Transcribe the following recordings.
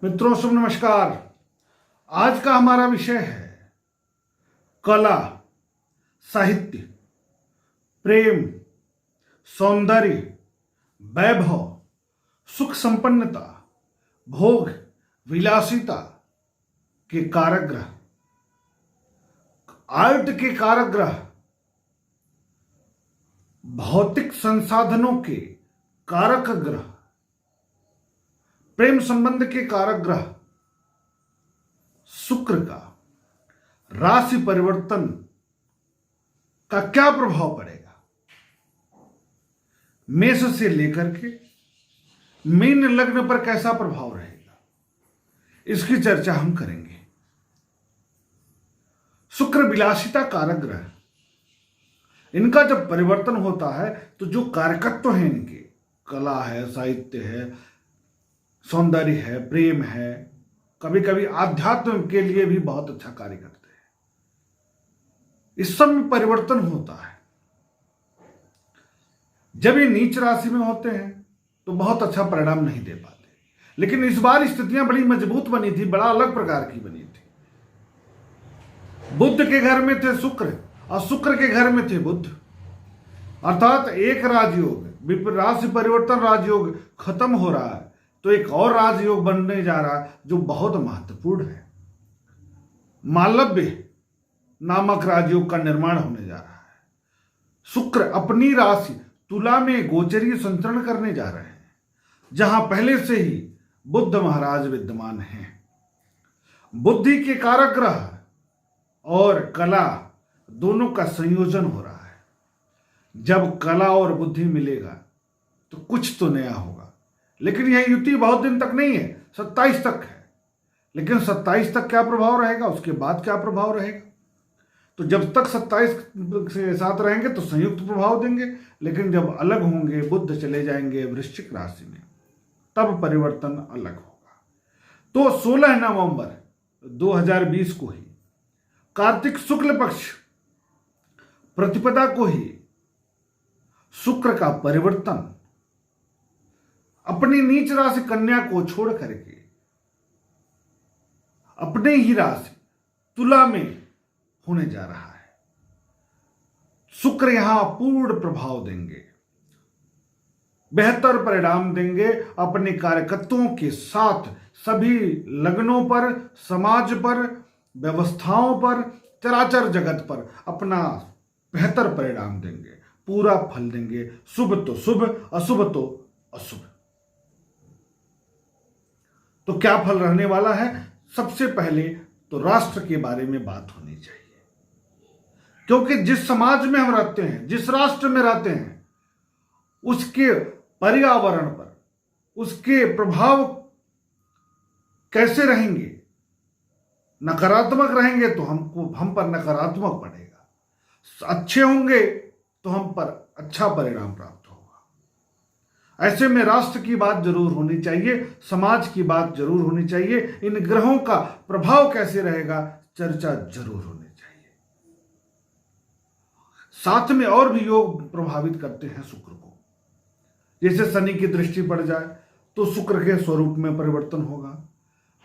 मित्रों शुभ नमस्कार। आज का हमारा विषय है कला, साहित्य, प्रेम, सौंदर्य, वैभव, सुख संपन्नता, भोग, विलासिता के कारक ग्रह, आर्ट के कारक ग्रह, भौतिक संसाधनों के कारक ग्रह, प्रेम संबंध के कारक ग्रह शुक्र का राशि परिवर्तन का क्या प्रभाव पड़ेगा, मेष से लेकर के मीन लग्न पर कैसा प्रभाव रहेगा, इसकी चर्चा हम करेंगे। शुक्र विलासिता कारक ग्रह, इनका जब परिवर्तन होता है तो जो कारकत्व है इनके, कला है, साहित्य है, सौंदर्य है, प्रेम है, कभी कभी आध्यात्म के लिए भी बहुत अच्छा कार्य करते हैं, इस सब में परिवर्तन होता है। जब ये नीच राशि में होते हैं तो बहुत अच्छा परिणाम नहीं दे पाते, लेकिन इस बार स्थितियां बड़ी मजबूत बनी थी, बड़ा अलग प्रकार की बनी थी। बुध के घर में थे शुक्र और शुक्र के घर में थे बुध, अर्थात एक राजयोग, राशि परिवर्तन राजयोग खत्म हो रहा है तो एक और राजयोग बनने जा रहा है जो बहुत महत्वपूर्ण है। मालव्य नामक राजयोग का निर्माण होने जा रहा है। शुक्र अपनी राशि तुला में गोचरीय संचरण करने जा रहे हैं, जहां पहले से ही बुध महाराज विद्यमान हैं। बुद्धि के कारक ग्रह और कला दोनों का संयोजन हो रहा है। जब कला और बुद्धि मिलेगा तो कुछ तो नया होगा, लेकिन यह युति बहुत दिन तक नहीं है, 27 तक है। लेकिन 27 तक क्या प्रभाव रहेगा, उसके बाद क्या प्रभाव रहेगा? तो जब तक 27 के साथ रहेंगे तो संयुक्त प्रभाव देंगे, लेकिन जब अलग होंगे, बुध चले जाएंगे वृश्चिक राशि में, तब परिवर्तन अलग होगा। तो 16 नवंबर 2020 को ही कार्तिक शुक्ल पक्ष प्रतिपदा को ही शुक्र का परिवर्तन अपनी नीच राशि कन्या को छोड़ करके अपने ही राशि तुला में होने जा रहा है। शुक्र यहां पूर्ण प्रभाव देंगे, बेहतर परिणाम देंगे, अपने कार्यकर्ताओं के साथ सभी लग्नों पर, समाज पर, व्यवस्थाओं पर, चराचर जगत पर अपना बेहतर परिणाम देंगे, पूरा फल देंगे। शुभ तो शुभ, अशुभ तो अशुभ। तो क्या फल रहने वाला है? सबसे पहले तो राष्ट्र के बारे में बात होनी चाहिए, क्योंकि जिस समाज में हम रहते हैं, जिस राष्ट्र में रहते हैं, उसके पर्यावरण पर उसके प्रभाव कैसे रहेंगे। नकारात्मक रहेंगे तो हम पर नकारात्मक पड़ेगा, अच्छे होंगे तो हम पर अच्छा परिणाम प्राप्त होगा। ऐसे में राष्ट्र की बात जरूर होनी चाहिए, समाज की बात जरूर होनी चाहिए, इन ग्रहों का प्रभाव कैसे रहेगा चर्चा जरूर होनी चाहिए। साथ में और भी योग प्रभावित करते हैं शुक्र को, जैसे शनि की दृष्टि पड़ जाए तो शुक्र के स्वरूप में परिवर्तन होगा,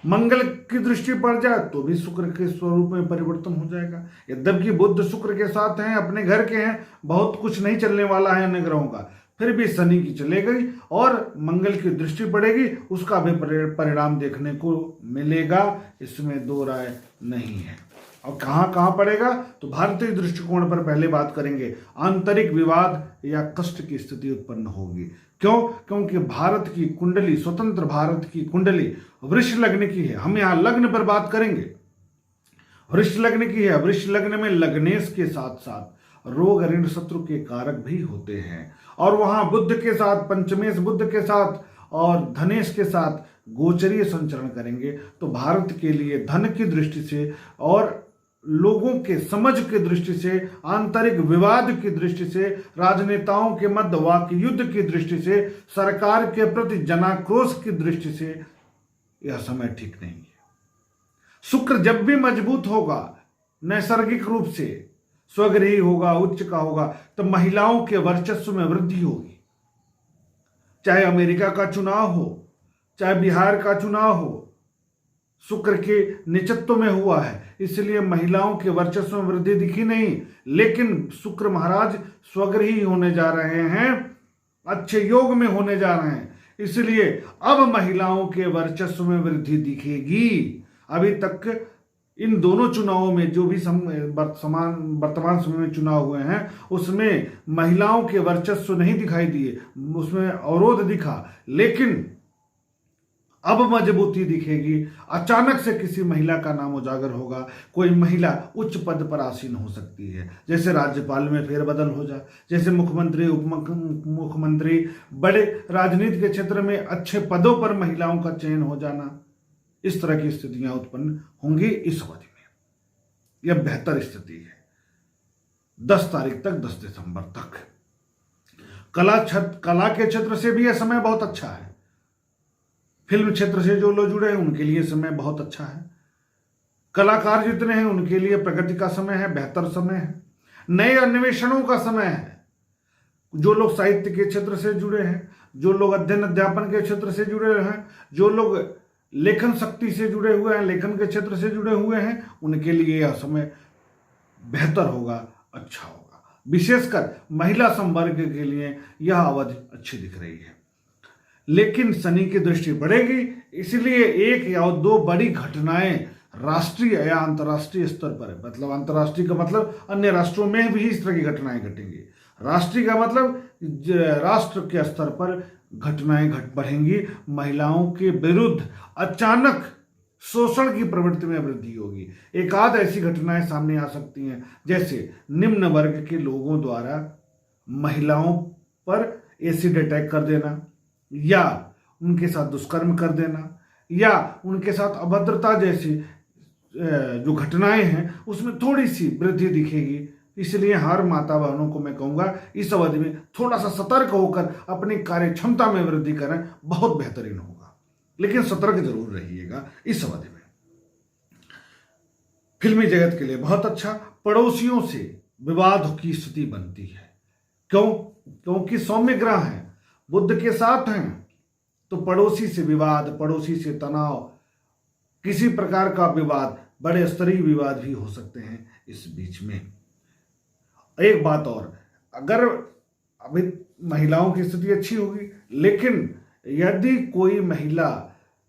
मंगल की दृष्टि पड़ जाए तो भी शुक्र के स्वरूप में परिवर्तन हो जाएगा। यद्यपि बुध शुक्र के साथ हैं, अपने घर के हैं, बहुत कुछ नहीं चलने वाला है अन्य ग्रहों का, फिर भी शनि की चले गई और मंगल की दृष्टि पड़ेगी, उसका भी परिणाम देखने को मिलेगा, इसमें दो राय नहीं है। और कहाँ कहाँ पड़ेगा तो भारतीय दृष्टिकोण पर पहले बात करेंगे। आंतरिक विवाद या कष्ट की स्थिति उत्पन्न होगी। क्यों? क्योंकि भारत की कुंडली, स्वतंत्र भारत की कुंडली वृष लग्न की है। हम यहाँ लग्न पर बात करेंगे, वृष लग्न की है। वृष लग्न में लग्नेश के साथ साथ रोग ऋण शत्रु के कारक भी होते हैं, और वहां बुध के साथ, पंचमेश बुध के साथ और धनेश के साथ गोचरीय संचरण करेंगे तो भारत के लिए धन की दृष्टि से और लोगों के समझ की दृष्टि से, आंतरिक विवाद की दृष्टि से, राजनेताओं के मध्य वाक युद्ध की दृष्टि से, सरकार के प्रति जनाक्रोश की दृष्टि से यह समय ठीक नहीं है। शुक्र जब भी मजबूत होगा, नैसर्गिक रूप से स्वगृही होगा, उच्च का होगा, तो महिलाओं के वर्चस्व में वृद्धि होगी। चाहे अमेरिका का चुनाव हो, चाहे बिहार का चुनाव हो, शुक्र के निचत्व में हुआ है, इसलिए महिलाओं के वर्चस्व में वृद्धि दिखी नहीं। लेकिन शुक्र महाराज स्वग्रही होने जा रहे हैं, अच्छे योग में होने जा रहे हैं, इसलिए अब महिलाओं के वर्चस्व में वृद्धि दिखेगी। अभी तक इन दोनों चुनावों में जो भी वर्तमान समय में चुनाव हुए हैं उसमें महिलाओं के वर्चस्व नहीं दिखाई दिए, उसमें अवरोध दिखा, लेकिन अब मजबूती दिखेगी। अचानक से किसी महिला का नाम उजागर होगा, कोई महिला उच्च पद पर आसीन हो सकती है, जैसे राज्यपाल में फेरबदल हो जाए, जैसे मुख्यमंत्री, उप मुख्यमंत्री, बड़े राजनीति के क्षेत्र में अच्छे पदों पर महिलाओं का चयन हो जाना, इस तरह की स्थितियां उत्पन्न होंगी इस अवधि में। यह बेहतर स्थिति है 10 तारीख तक, 10 दिसंबर तक। कला के क्षेत्र से भी यह समय बहुत अच्छा है। फिल्म क्षेत्र से जो लोग जुड़े हैं उनके लिए समय बहुत अच्छा है। कलाकार जितने हैं उनके लिए प्रगति का समय है, बेहतर समय है, नए अन्वेषणों का समय है। जो लोग साहित्य के क्षेत्र से जुड़े हैं, जो लोग अध्ययन अध्यापन के क्षेत्र से जुड़े हैं, जो लोग लेखन शक्ति से जुड़े हुए हैं, लेखन के क्षेत्र से जुड़े हुए हैं, उनके लिए यह समय बेहतर होगा, अच्छा होगा। विशेषकर महिला संवर्ग के लिए यह अवधि अच्छी दिख रही है। लेकिन शनि की दृष्टि बढ़ेगी, इसलिए 1 या 2 बड़ी घटनाएं राष्ट्रीय या अंतर्राष्ट्रीय स्तर पर, मतलब अंतर्राष्ट्रीय का मतलब अन्य राष्ट्रों में भी इस तरह की घटनाएं घटेंगी। राष्ट्रीय का मतलब राष्ट्र के स्तर पर घटनाएं बढ़ेंगी। महिलाओं के विरुद्ध अचानक शोषण की प्रवृत्ति में वृद्धि होगी। एक आध ऐसी घटनाएं सामने आ सकती हैं, जैसे निम्न वर्ग के लोगों द्वारा महिलाओं पर एसिड अटैक कर देना, या उनके साथ दुष्कर्म कर देना, या उनके साथ अभद्रता जैसी जो घटनाएं हैं उसमें थोड़ी सी वृद्धि दिखेगी। इसलिए हर माता बहनों को मैं कहूँगा इस अवधि में थोड़ा सा सतर्क होकर अपनी कार्य क्षमता में वृद्धि करें, बहुत बेहतरीन होगा। लेकिन सतर्क जरूर रहिएगा इस अवधि में। फिल्मी जगत के लिए बहुत अच्छा। पड़ोसियों से विवाद की स्थिति बनती है, क्योंकि सौम्य ग्रह हैं, बुध के साथ हैं, तो पड़ोसी से विवाद, पड़ोसी से तनाव, किसी प्रकार का विवाद, बड़े स्तरीय विवाद भी हो सकते हैं इस बीच में। एक बात और, अगर अभी महिलाओं की स्थिति अच्छी होगी, लेकिन यदि कोई महिला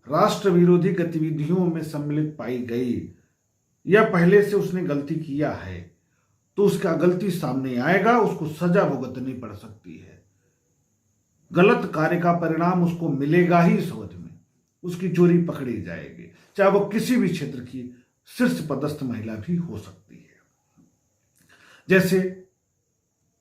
राष्ट्र विरोधी गतिविधियों में सम्मिलित पाई गई या पहले से उसने गलती किया है, तो उसका गलती सामने आएगा, उसको सजा भुगतनी पड़ सकती है। गलत कार्य का परिणाम उसको मिलेगा ही इस अवधि में, उसकी चोरी पकड़ी जाएगी, चाहे वो किसी भी क्षेत्र की शीर्ष पदस्थ महिला भी हो सकती है। जैसे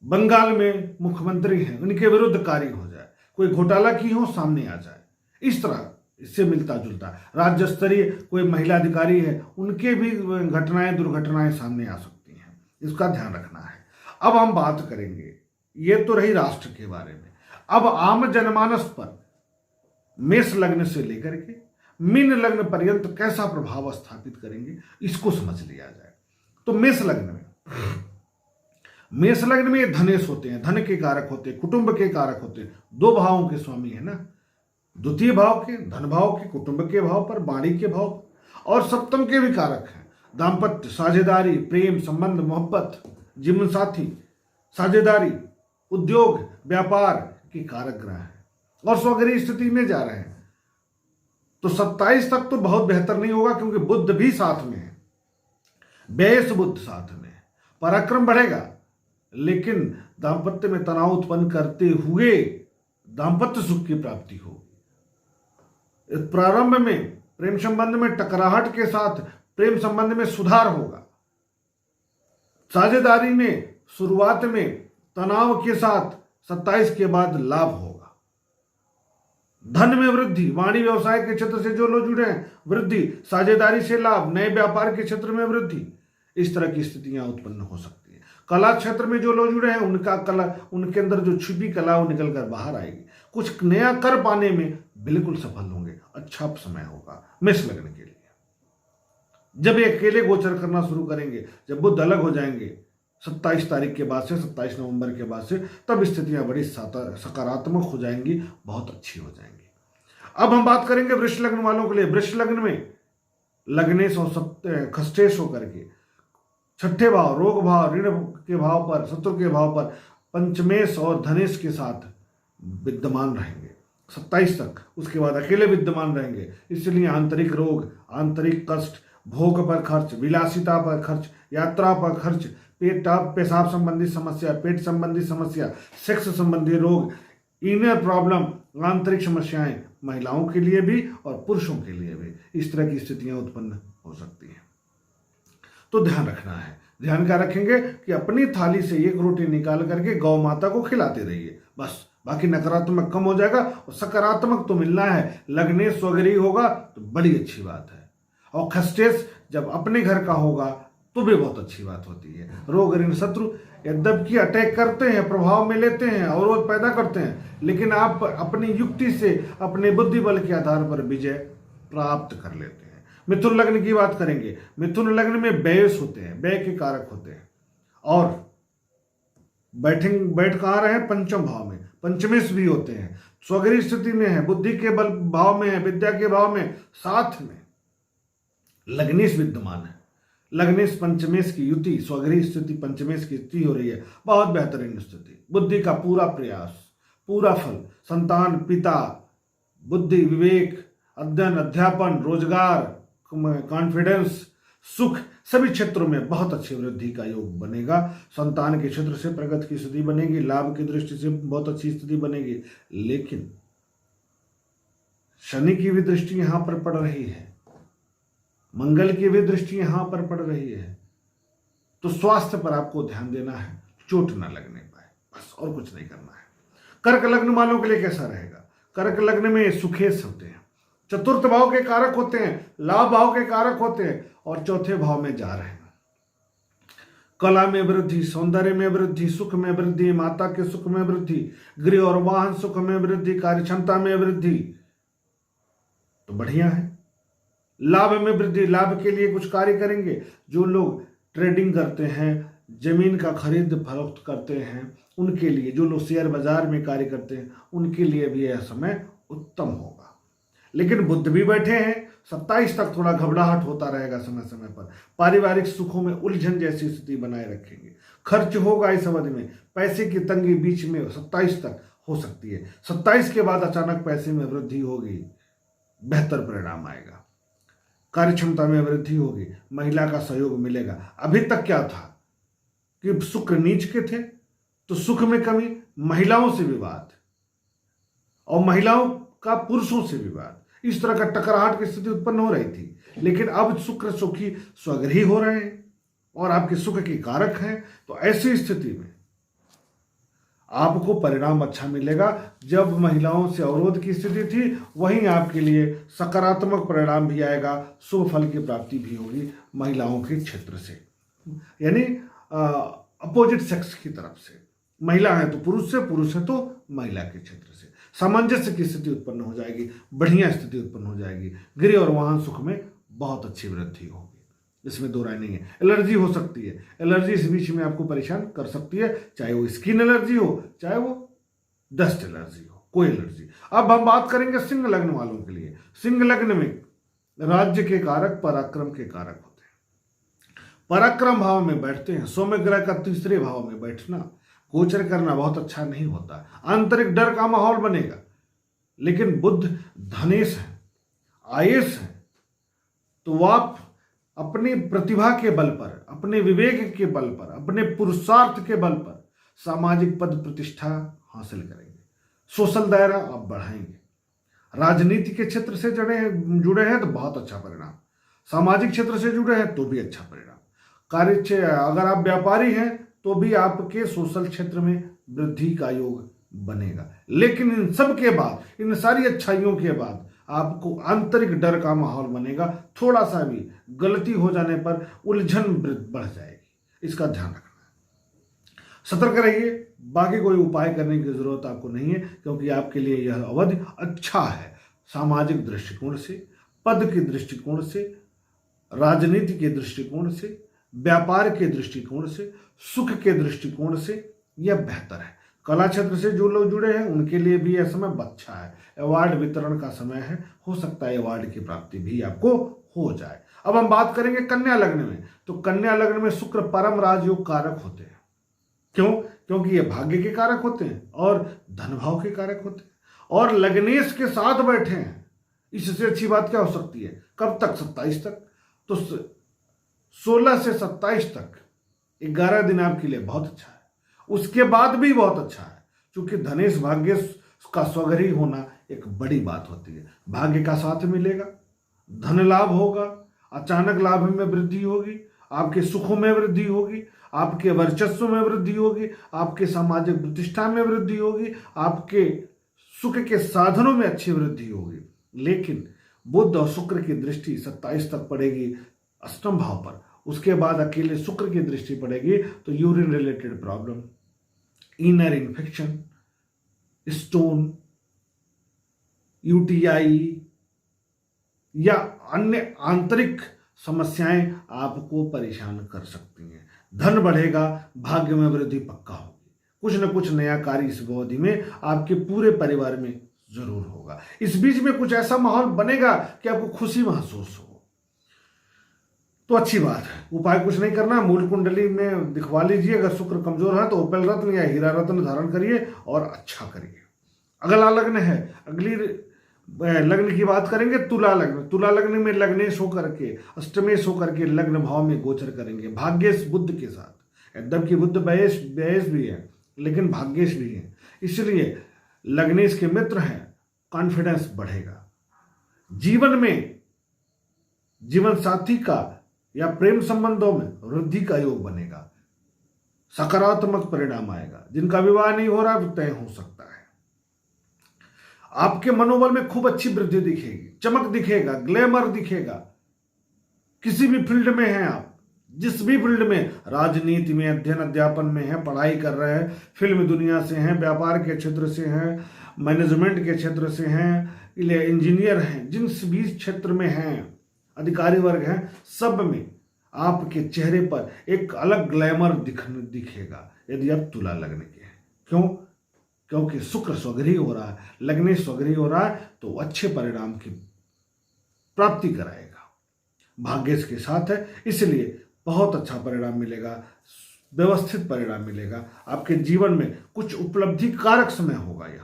बंगाल में मुख्यमंत्री हैं, उनके विरुद्ध कार्य हो जाए, कोई घोटाला की हो, सामने आ जाए, इस तरह इससे मिलता जुलता। राज्य स्तरीय कोई महिला अधिकारी है, उनके भी घटनाएं, दुर्घटनाएं सामने आ सकती हैं, इसका ध्यान रखना है। अब हम बात करेंगे, ये तो रही राष्ट्र के बारे में। अब आम जनमानस पर मेष लग्न से लेकर के मीन लग्न पर्यंत कैसा प्रभाव स्थापित करेंगे, इसको समझ लिया जाए। तो मेष लग्न में धनेश होते हैं, धन के कारक होते हैं, कुटुंब के कारक होते हैं, 2 भावों के स्वामी है ना, द्वितीय भाव के, धन भाव के, कुटुंब के भाव पर, वाणी के भाव पर, और सप्तम के भी कारक हैं। दाम्पत्य, साझेदारी, प्रेम संबंध, मोहब्बत, जीवन साथी, साझेदारी, उद्योग, व्यापार के कारक ग्रह हैं और स्वग्रही स्थिति में जा रहे हैं। तो 27 तक तो बहुत बेहतर नहीं होगा, क्योंकि बुध भी साथ में है, व्यय बुध साथ में है, पराक्रम बढ़ेगा, लेकिन दाम्पत्य में तनाव उत्पन्न करते हुए दाम्पत्य सुख की प्राप्ति होगी। प्रारंभ में प्रेम संबंध में टकराहट के साथ प्रेम संबंध में सुधार होगा। साझेदारी में शुरुआत में तनाव के साथ 27 के बाद लाभ होगा। धन में वृद्धि, वाणी व्यवसाय के क्षेत्र से जो लोग जुड़े हैं वृद्धि, साझेदारी से लाभ, नए व्यापार के क्षेत्र में वृद्धि, इस तरह की स्थितियां उत्पन्न हो सकती है। कला क्षेत्र में जो लोग जुड़े हैं उनका कला, उनके अंदर जो छिपी कला वो निकल कर बाहर आएगी। कुछ नया कर पाने में बिल्कुल सफल होंगे, अच्छा समय होगा मेष लग्न के लिए। जब ये अकेले गोचर करना शुरू करेंगे, जब बुध अलग हो जाएंगे 27 तारीख के बाद से, 27 नवंबर के बाद से, तब स्थितियां बड़ी सकारात्मक हो जाएंगी, बहुत अच्छी हो जाएंगी। अब हम बात करेंगे वृष लग्न वालों के लिए। वृष लग्न में लग्नेश और खष्टेश होकर के छठे भाव, रोग भाव, ऋण के भाव पर, शत्रु के भाव पर पंचमेश और धनेश के साथ विद्यमान रहेंगे 27 तक। उसके बाद अकेले विद्यमान रहेंगे, इसलिए आंतरिक रोग, आंतरिक कष्ट, भोग पर खर्च, विलासिता पर खर्च, यात्रा पर खर्च, पेशाब संबंधी समस्या, पेट संबंधी समस्या, सेक्स संबंधी रोग, इनर प्रॉब्लम, आंतरिक समस्याएं महिलाओं के लिए भी और पुरुषों के लिए भी इस तरह की स्थितियां उत्पन्न हो सकती हैं। तो ध्यान रखना है। ध्यान क्या रखेंगे कि अपनी थाली से एक रोटी निकाल करके गौ माता को खिलाते रहिए, बस। बाकी नकारात्मक कम हो जाएगा और सकारात्मक तो मिलना है। लग्नेश स्वगृही होगा तो बड़ी अच्छी बात है, और खष्टेश जब अपने घर का होगा तो भी बहुत अच्छी बात होती है। रोग, ऋण, शत्रु यद्यपि अटैक करते हैं, प्रभाव में लेते हैं, अवरोध पैदा करते हैं, लेकिन आप अपनी युक्ति से, अपने बुद्धि बल के आधार पर विजय प्राप्त कर लेते हैं। मिथुन लग्न की बात करेंगे। मिथुन लग्न में व्ययस होते हैं, व्यय के कारक होते हैं, और बैठ कहाँ रहे? पंचम भाव में। पंचमेश भी होते हैं, स्वगृही स्थिति में है, बुद्धि के बल भाव में है, विद्या के भाव में, साथ में लग्नेश विद्यमान है। लग्नेश पंचमेश की युति, स्वगृही स्थिति पंचमेश की स्थिति हो रही है, बहुत बेहतरीन स्थिति। बुद्धि का पूरा प्रयास, पूरा फल, संतान, पिता, बुद्धि, विवेक, अध्ययन, अध्यापन, रोजगार, कॉन्फिडेंस, सुख, सभी क्षेत्रों में बहुत अच्छी वृद्धि का योग बनेगा। संतान के क्षेत्र से प्रगति की स्थिति बनेगी, लाभ की दृष्टि से बहुत अच्छी स्थिति बनेगी। लेकिन शनि की भी दृष्टि यहां पर पड़ रही है, मंगल की भी दृष्टि यहां पर पड़ रही है, तो स्वास्थ्य पर आपको ध्यान देना है, चोट ना लगने पाए, बस, और कुछ नहीं करना है। कर्क लग्न वालों के लिए कैसा रहेगा? कर्क लग्न में सुखेश होते हैं, चतुर्थ भाव के कारक होते हैं, लाभ भाव के कारक होते हैं, और चौथे भाव में जा रहे हैं। कला में वृद्धि, सौंदर्य में वृद्धि, सुख में वृद्धि, माता के सुख में वृद्धि, गृह और वाहन सुख में वृद्धि, कार्य क्षमता में वृद्धि, तो बढ़िया है। लाभ में वृद्धि, लाभ के लिए कुछ कार्य करेंगे। जो लोग ट्रेडिंग करते हैं, जमीन का खरीद फरोख्त करते हैं, उनके लिए, जो लोग शेयर बाजार में कार्य करते हैं, उनके लिए भी यह समय उत्तम होगा। लेकिन बुध भी बैठे हैं, 27 तक थोड़ा घबराहट होता रहेगा समय समय पर। पारिवारिक सुखों में उलझन जैसी स्थिति बनाए रखेंगे। खर्च होगा इस अवधि में, पैसे की तंगी बीच में 27 तक हो सकती है। 27 के बाद अचानक पैसे में वृद्धि होगी, बेहतर परिणाम आएगा। कार्य क्षमता में वृद्धि होगी, महिला का सहयोग मिलेगा। अभी तक क्या था कि शुक्र नीच के थे, तो सुख में कमी, महिलाओं से विवाद, और महिलाओं का पुरुषों से विवाद, इस तरह का टकराहट की स्थिति उत्पन्न हो रही थी। लेकिन अब शुक्र सुखी स्वगृही हो रहे हैं और आपके सुख के कारक हैं, तो ऐसी स्थिति में आपको परिणाम अच्छा मिलेगा। जब महिलाओं से अवरोध की स्थिति थी, वहीं आपके लिए सकारात्मक परिणाम भी आएगा, शुभ फल की प्राप्ति भी होगी महिलाओं के क्षेत्र से, यानी अपोजिट सेक्स की तरफ से। महिला है तो पुरुष से, पुरुष है तो महिला के क्षेत्र से सामंजस्य की स्थिति उत्पन्न हो जाएगी, बढ़िया स्थिति उत्पन्न हो जाएगी। गृह और वाहन सुख में बहुत अच्छी वृद्धि होगी, इसमें दो राय नहीं है। एलर्जी हो सकती है, एलर्जी इस बीच में आपको परेशान कर सकती है, चाहे वो स्किन एलर्जी हो, चाहे वो डस्ट एलर्जी हो, कोई एलर्जी। अब हम बात करेंगे सिंह लग्न वालों के लिए। सिंह लग्न में राज्य के कारक पराक्रम के कारक होते हैं। पराक्रम भाव में बैठते हैं, सौम्य ग्रह का तीसरे भाव में बैठना, गोचर करना बहुत अच्छा नहीं होता। आंतरिक डर का माहौल बनेगा। लेकिन बुध धनेश है, आयुष है, तो आप अपनी प्रतिभा के बल पर, अपने विवेक के बल पर, अपने पुरुषार्थ के बल पर सामाजिक पद प्रतिष्ठा हासिल करेंगे। सोशल दायरा आप बढ़ाएंगे। राजनीति के क्षेत्र से जुड़े हैं तो बहुत अच्छा परिणाम, सामाजिक क्षेत्र से जुड़े हैं तो भी अच्छा परिणाम। कार्य, अगर आप व्यापारी हैं तो भी आपके सोशल क्षेत्र में वृद्धि का योग बनेगा। लेकिन इन सब के बाद, इन सारी अच्छाइयों के बाद आपको आंतरिक डर का माहौल बनेगा। थोड़ा सा भी गलती हो जाने पर उलझन बढ़ जाएगी, इसका ध्यान रखना है। सतर्क रहिए। बाकी कोई उपाय करने की जरूरत आपको नहीं है, क्योंकि आपके लिए यह अवधि अच्छा है। सामाजिक दृष्टिकोण से, पद के दृष्टिकोण से, राजनीति के दृष्टिकोण से, व्यापार के दृष्टिकोण से, सुख के दृष्टिकोण से यह बेहतर है। कला क्षेत्र से जो लोग जुड़े हैं उनके लिए भी यह समय अच्छा है, अवार्ड वितरण का समय है, हो सकता है अवार्ड की प्राप्ति भी आपको हो जाए। अब हम बात करेंगे कन्या लग्न में। तो कन्या लग्न में शुक्र परम राजयोग कारक होते हैं। क्यों? क्योंकि ये भाग्य के कारक होते हैं और धन भाव के कारक होते हैं, और लग्नेश के साथ बैठे हैं। इससे अच्छी बात क्या हो सकती है? कब तक? 27 तक। तो 16 से 27 तक 11 दिन आपके लिए बहुत अच्छा है। उसके बाद भी बहुत अच्छा है, क्योंकि धनेश भाग्य का स्वगृही होना एक बड़ी बात होती है। भाग्य का साथ मिलेगा, धन लाभ होगा, अचानक लाभ में वृद्धि होगी, आपके सुखों में वृद्धि होगी, आपके वर्चस्व में वृद्धि होगी, आपके सामाजिक प्रतिष्ठा में वृद्धि होगी, आपके सुख के साधनों में अच्छी वृद्धि होगी। लेकिन बुध और शुक्र की दृष्टि 27 तक पड़ेगी अष्टम भाव पर। उसके बाद अकेले शुक्र की दृष्टि पड़ेगी तो urine related problem, inner infection, stone, UTI या अन्य आंतरिक समस्याएं आपको परेशान कर सकती हैं। धन बढ़ेगा, भाग्य में वृद्धि पक्का होगी। कुछ न कुछ नया कार्य इस अवधि में आपके पूरे परिवार में जरूर होगा। इस बीच में कुछ ऐसा माहौल बनेगा कि आपको खुशी महसूस हो, तो अच्छी बात है। उपाय कुछ नहीं करना, मूल कुंडली में दिखवा लीजिए। अगर शुक्र कमजोर है तो उपल रत्न या हीरा रत्न धारण करिए और अच्छा करिए। अगला लग्न है, अगली लग्न की बात करेंगे तुला लग्न। तुला लग्न में लग्नेश होकर के, अष्टमेश होकर के लग्न भाव में गोचर करेंगे भाग्येश बुध के साथ। यद्यपि बुध व्ययेश भी है लेकिन भाग्येश भी है, इसलिए लग्नेश के मित्र हैं, कॉन्फिडेंस बढ़ेगा। जीवन में जीवन साथी का या प्रेम संबंधों में वृद्धि का योग बनेगा, सकारात्मक परिणाम आएगा। जिनका विवाह नहीं हो रहा वो तय हो सकता है। आपके मनोबल में खूब अच्छी वृद्धि दिखेगी, चमक दिखेगा, ग्लैमर दिखेगा। किसी भी फील्ड में हैं आप, जिस भी फील्ड में, राजनीति में, अध्ययन अध्यापन में हैं, पढ़ाई कर रहे हैं, फिल्म दुनिया से हैं, व्यापार के क्षेत्र से हैं, मैनेजमेंट के क्षेत्र से हैं, इंजीनियर हैं, जिस भी क्षेत्र में हैं, अधिकारी वर्ग हैं, सब में आपके चेहरे पर एक अलग ग्लैमर दिखेगा यदि आप तुला लग्न के हैं। क्यों? क्योंकि शुक्र स्वगृही हो रहा है, लग्न स्वगृही हो रहा है, तो अच्छे परिणाम की प्राप्ति कराएगा। भाग्य के साथ है, इसलिए बहुत अच्छा परिणाम मिलेगा, व्यवस्थित परिणाम मिलेगा। आपके जीवन में कुछ उपलब्धि कारक समय होगा, यह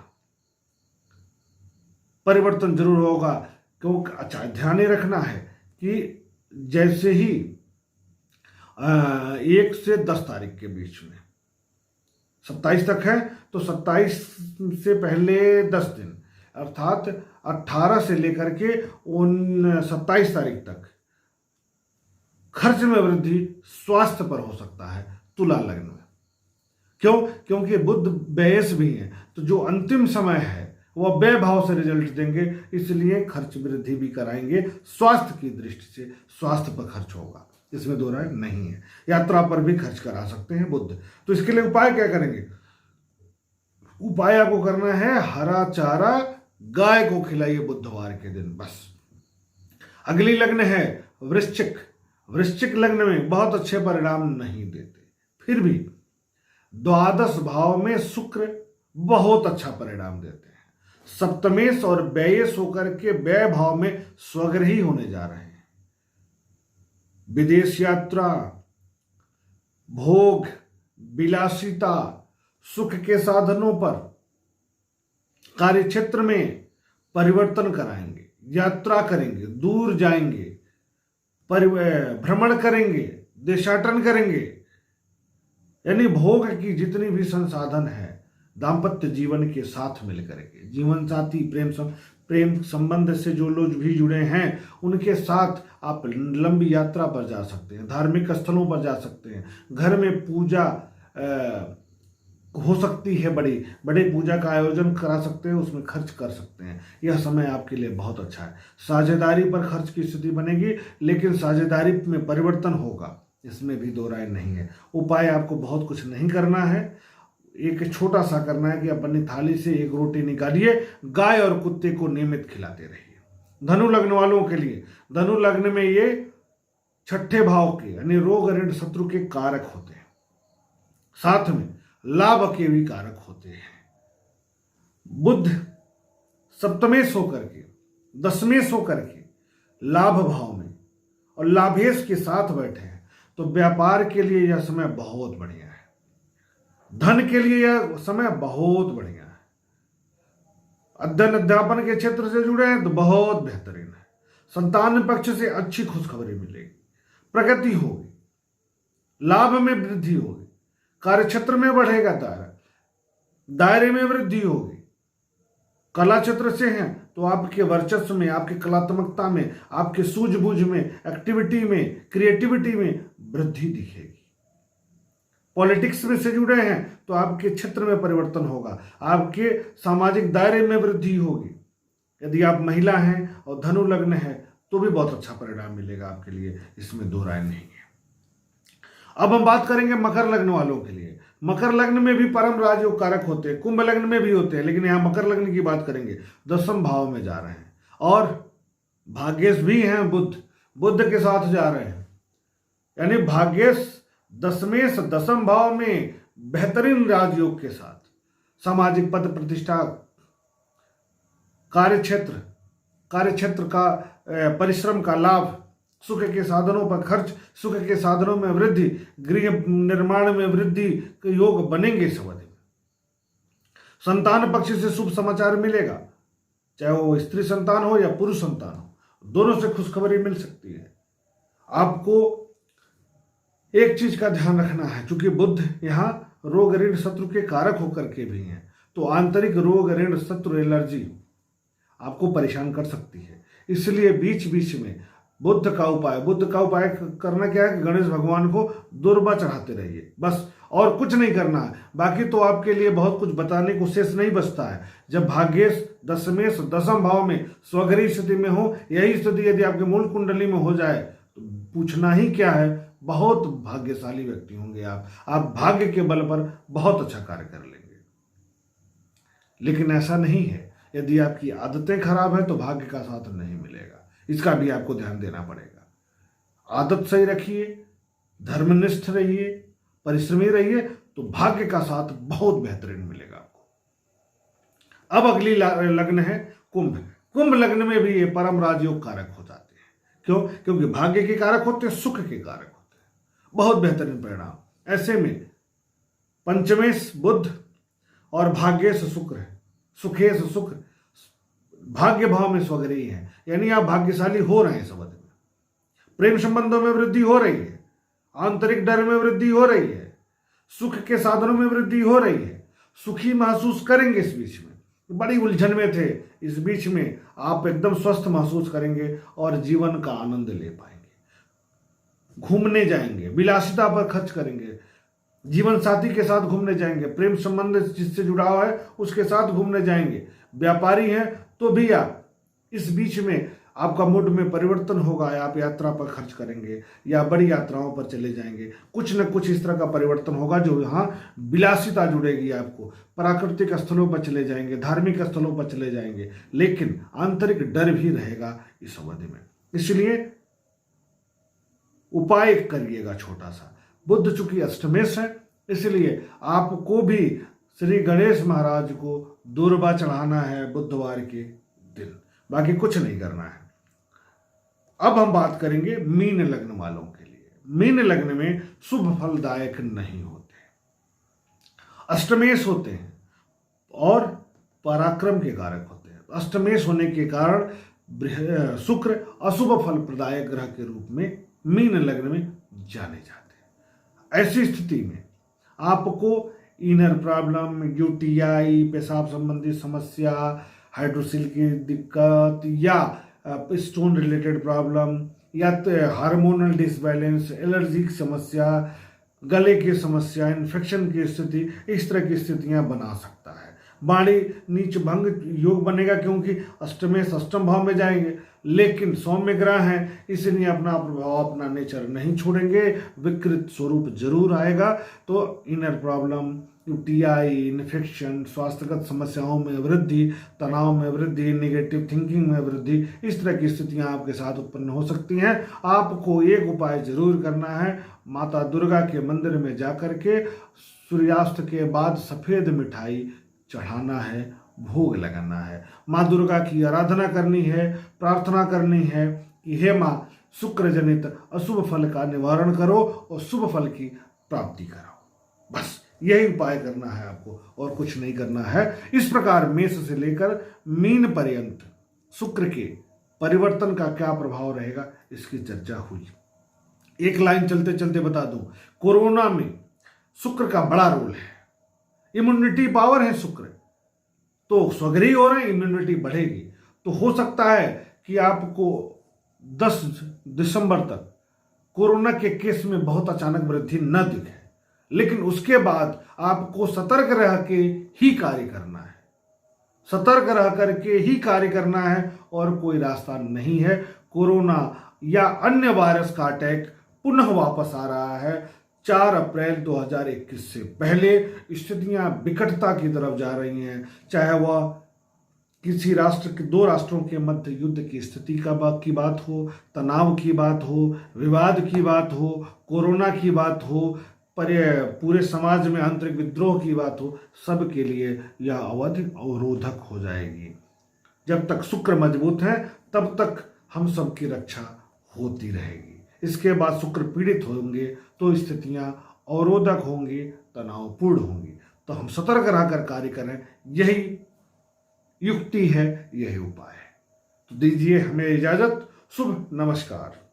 परिवर्तन जरूर होगा। क्योंकि अच्छा ध्यान रखना है कि जैसे ही 1 से 10 तारीख के बीच में 27 तक है, तो 27 से पहले 10 दिन अर्थात 18 से लेकर के 27 तारीख तक खर्च में वृद्धि स्वास्थ्य पर हो सकता है तुला लग्न में। क्यों? क्योंकि बुध व्ययेश भी है, तो जो अंतिम समय है वह व्यय भाव से रिजल्ट देंगे, इसलिए खर्च वृद्धि भी कराएंगे। स्वास्थ्य की दृष्टि से स्वास्थ्य पर खर्च होगा, इसमें दो राय नहीं है। यात्रा पर भी खर्च करा सकते हैं बुध। तो इसके लिए उपाय क्या करेंगे? उपाय आपको करना है, हरा चारा गाय को खिलाइए बुधवार के दिन, बस। अगली लग्न है वृश्चिक। वृश्चिक लग्न में बहुत अच्छे परिणाम नहीं देते, फिर भी द्वादश भाव में शुक्र बहुत अच्छा परिणाम देते हैं। सप्तमेश और व्ययेश होकर के व्यय भाव में स्वगृही होने जा रहे हैं। विदेश यात्रा, भोग, विलासिता, सुख के साधनों पर, कार्य क्षेत्र में परिवर्तन कराएंगे, यात्रा करेंगे, दूर जाएंगे, भ्रमण करेंगे, देशाटन करेंगे, यानी भोग की जितनी भी संसाधन है दाम्पत्य जीवन के साथ मिलकर के, जीवन साथी, प्रेम संबंध से जो लोग भी जुड़े हैं उनके साथ आप लंबी यात्रा पर जा सकते हैं, धार्मिक स्थलों पर जा सकते हैं, घर में पूजा हो सकती है, बड़े पूजा का आयोजन करा सकते हैं, उसमें खर्च कर सकते हैं। यह समय आपके लिए बहुत अच्छा है। साझेदारी पर खर्च की स्थिति बनेगी, लेकिन साझेदारी में परिवर्तन होगा, इसमें भी दो राय नहीं है। उपाय आपको बहुत कुछ नहीं करना है, एक छोटा सा करना है कि अपनी थाली से एक रोटी निकालिए, गाय और कुत्ते को नियमित खिलाते रहिए। धनु लग्न वालों के लिए, धनु लग्न में ये छठे भाव के यानी रोग ऋण शत्रु के कारक होते हैं। साथ में लाभ के भी कारक होते हैं। बुध सप्तमेश होकर के, दशमेश होकर के लाभ भाव में और लाभेश के साथ बैठे हैं, तो व्यापार के लिए यह समय बहुत बढ़िया है, धन के लिए यह समय बहुत बढ़िया है, अध्ययन अध्यापन के क्षेत्र से जुड़े हैं तो बहुत बेहतरीन है, संतान पक्ष से अच्छी खुशखबरी मिलेगी, प्रगति होगी, लाभ में वृद्धि होगी, कार्यक्षेत्र में बढ़ेगा दायरे में वृद्धि होगी, कला क्षेत्र से हैं तो आपके वर्चस्व में, आपकी कलात्मकता में, आपके सूझबूझ में, एक्टिविटी में, क्रिएटिविटी में वृद्धि दिखेगी। पॉलिटिक्स में से जुड़े हैं तो आपके क्षेत्र में परिवर्तन होगा, आपके सामाजिक दायरे में वृद्धि होगी। यदि आप महिला हैं और धनु लग्न है तो भी बहुत अच्छा परिणाम मिलेगा आपके लिए, इसमें दो राय नहीं है। अब हम बात करेंगे मकर लग्न वालों के लिए। मकर लग्न में भी परम राजयोग कारक होते हैं, कुंभ लग्न में भी होते हैं, लेकिन यहां मकर लग्न की बात करेंगे। दसम भाव में जा रहे हैं और भाग्येश भी हैं, बुध के साथ जा रहे हैं, यानी भाग्येश दशमेश दसम भाव में बेहतरीन राजयोग के साथ सामाजिक पद प्रतिष्ठा, कार्यक्षेत्र का परिश्रम का लाभ, सुख के साधनों पर खर्च, सुख के साधनों में वृद्धि, गृह निर्माण में वृद्धि के योग बनेंगे इस अवधि में। संतान पक्ष से शुभ समाचार मिलेगा, चाहे वो स्त्री संतान हो या पुरुष संतान हो, दोनों से खुशखबरी मिल सकती है। आपको एक चीज का ध्यान रखना है, क्योंकि बुध यहाँ रोग ऋण शत्रु के कारक होकर के भी हैं, तो आंतरिक रोग ऋण शत्रु एलर्जी आपको परेशान कर सकती है। इसलिए बीच बीच में बुध का उपाय करना क्या है कि गणेश भगवान को दुर्वा चढ़ाते रहिए, बस, और कुछ नहीं करना है। बाकी तो आपके लिए बहुत कुछ बताने को शेष नहीं बचता है। जब भाग्येश दशमेश दसम भाव में स्वगृह स्थिति में हो, यही स्थिति यदि आपके मूल कुंडली में हो जाए तो पूछना ही क्या है, बहुत भाग्यशाली व्यक्ति होंगे आप भाग्य के बल पर बहुत अच्छा कार्य कर लेंगे। लेकिन ऐसा नहीं है, यदि आपकी आदतें खराब है तो भाग्य का साथ नहीं मिलेगा, इसका भी आपको ध्यान देना पड़ेगा। आदत सही रखिए, धर्मनिष्ठ रहिए, परिश्रमी रहिए, तो भाग्य का साथ बहुत बेहतरीन मिलेगा आपको। अब अगली लग्न है कुंभ लग्न में भी ये परम राजयोग कारक हो जाते हैं। क्यों? क्योंकि भाग्य के कारक होते हैं, सुख के कारक होते हैं, बहुत बेहतरीन परिणाम। ऐसे में पंचमेश बुध और भाग्येश शुक्र है, सुखेश शुक्र भाग्य भाव में स्वगृही है, यानी आप भाग्यशाली हो रहे हैं इस अवधि में। प्रेम संबंधों में वृद्धि हो रही है, आंतरिक डर में वृद्धि हो रही है, सुख के साधनों में वृद्धि हो रही है, सुखी महसूस करेंगे। इस बीच में बड़ी उलझन में थे, इस बीच में आप एकदम स्वस्थ महसूस करेंगे और जीवन का आनंद ले पाएंगे। घूमने जाएंगे, विलासिता पर खर्च करेंगे, जीवन साथी के साथ घूमने जाएंगे, प्रेम संबंध जिससे जुड़ा हुआ है उसके साथ घूमने जाएंगे। व्यापारी हैं तो भी आप इस बीच में आपका मूड में परिवर्तन होगा, आप यात्रा पर खर्च करेंगे या बड़ी यात्राओं पर चले जाएंगे। कुछ न कुछ इस तरह का परिवर्तन होगा जो यहाँ विलासिता जुड़ेगी आपको। प्राकृतिक स्थलों पर चले जाएंगे, धार्मिक स्थलों पर चले जाएंगे, लेकिन आंतरिक डर भी रहेगा इस अवधि में। इसलिए उपाय करिएगा छोटा सा। बुध चूंकि अष्टमेश है, इसलिए आपको भी श्री गणेश महाराज को दूर्वा चढ़ाना है बुधवार के दिन, बाकी कुछ नहीं करना है। अब हम बात करेंगे मीन लग्न वालों के लिए। मीन लग्न में शुभ फलदायक नहीं होते, अष्टमेश होते हैं और पराक्रम के कारक होते हैं। अष्टमेश होने के कारण शुक्र अशुभ फल प्रदायक ग्रह के रूप में मीन लग्न में जाने जाते हैं। ऐसी स्थिति में आपको इनर प्रॉब्लम, यूटीआई, पेशाब संबंधी समस्या, हाइड्रोसिल की दिक्कत या स्टोन रिलेटेड प्रॉब्लम या हार्मोनल डिसबैलेंस, एलर्जी की समस्या, गले की समस्या, इन्फेक्शन की स्थिति, इस तरह की स्थितियां बना सकता है। बाणी नीच भंग योग बनेगा क्योंकि अष्टमेश अष्टम भाव में जाएंगे, लेकिन सौम्य ग्रह हैं, इसलिए अपना प्रभाव, अपना नेचर नहीं छोड़ेंगे, विकृत स्वरूप जरूर आएगा। तो इनर प्रॉब्लम, यूटीआई, इन्फेक्शन, स्वास्थ्यगत समस्याओं में वृद्धि, तनाव में वृद्धि, नेगेटिव थिंकिंग में वृद्धि, इस तरह की स्थितियां आपके साथ उत्पन्न हो सकती हैं। आपको एक उपाय जरूर करना है, माता दुर्गा के मंदिर में जाकर के सूर्यास्त के बाद सफेद मिठाई चढ़ाना है, भोग लगाना है। माँ दुर्गा की आराधना करनी है, प्रार्थना करनी है कि हे माँ, शुक्र जनित अशुभ फल का निवारण करो और शुभ फल की प्राप्ति करो। बस यही उपाय करना है आपको, और कुछ नहीं करना है। इस प्रकार मेष से लेकर मीन पर्यंत शुक्र के परिवर्तन का क्या प्रभाव रहेगा, इसकी चर्चा हुई। एक लाइन चलते चलते बता दूं, कोरोना में शुक्र का बड़ा रोल है। इम्यूनिटी पावर है शुक्र, तो स्वगृही हो रहे हैं, इम्यूनिटी बढ़ेगी। तो हो सकता है कि आपको 10 दिसंबर तक कोरोना के केस में बहुत अचानक वृद्धि न दिखे, लेकिन उसके बाद आपको सतर्क रह के ही कार्य करना है, सतर्क रह करके ही कार्य करना है, और कोई रास्ता नहीं है। कोरोना या अन्य वायरस का अटैक पुनः वापस आ रहा है। 4 अप्रैल 2021 से पहले स्थितियां विकटता की तरफ जा रही हैं, चाहे वह किसी राष्ट्र के, 2 राष्ट्रों के मध्य युद्ध की स्थिति की बात हो, तनाव की बात हो, विवाद की बात हो, कोरोना की बात हो, पूरे समाज में आंतरिक विद्रोह की बात हो, सब के लिए यह अवधि अवरोधक हो जाएगी। जब तक शुक्र मजबूत है तब तक हम सब की रक्षा होती रहेगी। इसके बाद शुक्र पीड़ित होंगे तो स्थितियां अवरोधक होंगी, तनावपूर्ण होंगी। तो हम सतर्क रहकर कार्य करें, यही युक्ति है, यही उपाय है। तो दीजिए हमें इजाजत। शुभ नमस्कार।